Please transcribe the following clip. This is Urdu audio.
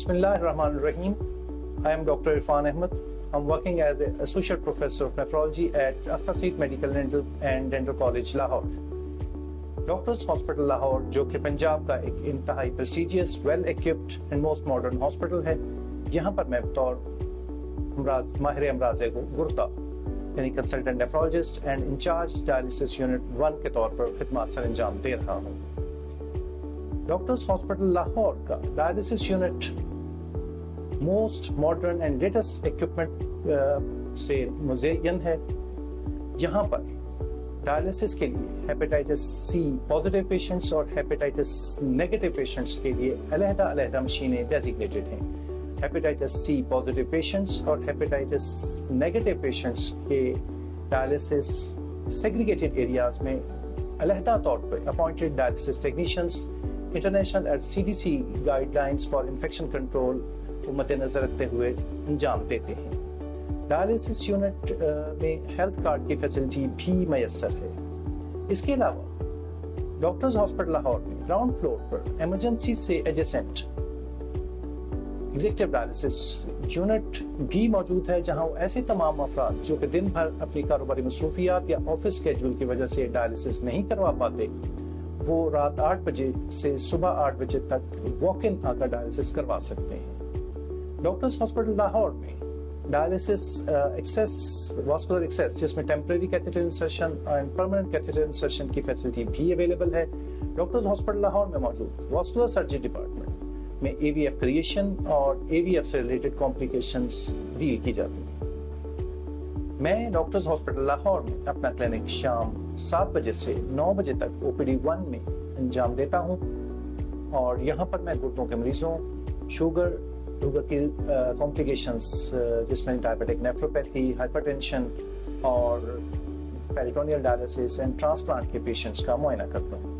Bismillahirrahmanirrahim. I am Dr. Irfan Ahmed. I'm working as an Associate Professor of Nephrology at Akhtar Saeed Medical and Dental College, Lahore. Doctors Hospital Lahore, جو کہ پنجاب کا ایک انتہائی prestigious, well-equipped and most modern hospital ہے. یہاں پر میں بطور ماہر امراض گردہ یعنی consultant nephrologist and in-charge dialysis unit 1 کے طور پر خدمات سر انجام دے رہا ہوں. ڈاکٹرز ہاسپٹل لاہور کا dialysis unit most modern and latest equipment سے مزین ہے. یہاں پر ڈائلسس کے لیے ہیپیٹائٹس سی پازیٹیو پیشنٹس اور ہیپیٹائٹس نیگیٹو پیشنٹس کے لیے علیحدہ مشینیں ڈیزگنیٹڈ ہیں. ہیپیٹائٹس سی پازیٹیو پیشنٹس اور ہیپیٹائٹس نیگیٹو پیشنٹس کے ڈائلسس سیگریگیٹڈ ایریاز میں علیحدہ طور پر اپوائنٹڈ ڈائلسس ٹیکنیشینس انٹرنیشنل اور CDC guide lines for infection control کو مد نظر رکھتے ہوئے انجام دیتے ہیں. ڈائلسس یونٹ میں ہیلتھ کارڈ کی فیسلٹی بھی میسر ہے. اس کے علاوہ ڈاکٹرز ہاسپٹل لاہور میں گراؤنڈ فلور پر ایمرجنسی سے ایڈجسنٹ ایگزیکٹو ڈائلسس یونٹ بھی موجود ہے, جہاں ایسے تمام افراد جو کہ دن بھر اپنی کاروباری مصروفیات یا آفس اسکیڈول کی وجہ سے ڈائلسس نہیں کروا پاتے, وہ رات 8 بجے سے صبح 8 بجے تک واک ان آ کر ڈائلسس کروا سکتے ہیں. ڈاکٹرز ہاسپٹل لاہور میں ڈائلسس واسکولر ایکسیس جس میں temporary catheter insertion and permanent catheter insertion کی فیسلٹی بھی اویلیبل ہے. ڈاکٹرز ہاسپٹل لاہور میں موجود واسکولر سرجری ڈپارٹمنٹ میں AVF کریشن اور AVF سے ریلیٹڈ کمپلیکیشنز ڈیل کی جاتی ہیں. میں ڈاکٹرز ہاسپٹل لاہور میں اپنا کلینک شام 7 بجے سے 9 بجے تک OPD 1 میں انجام دیتا ہوں, اور یہاں پر میں گردوں کے مریضوں, شوگر کی کمپلیکیشنز جس میں ڈائبیٹک نیفروپیتھی, ہائپر ٹینشن اور پیریٹونیل ڈائلسس اینڈ ٹرانسپلانٹ کے پیشنٹس کا معائنہ کرتا ہوں.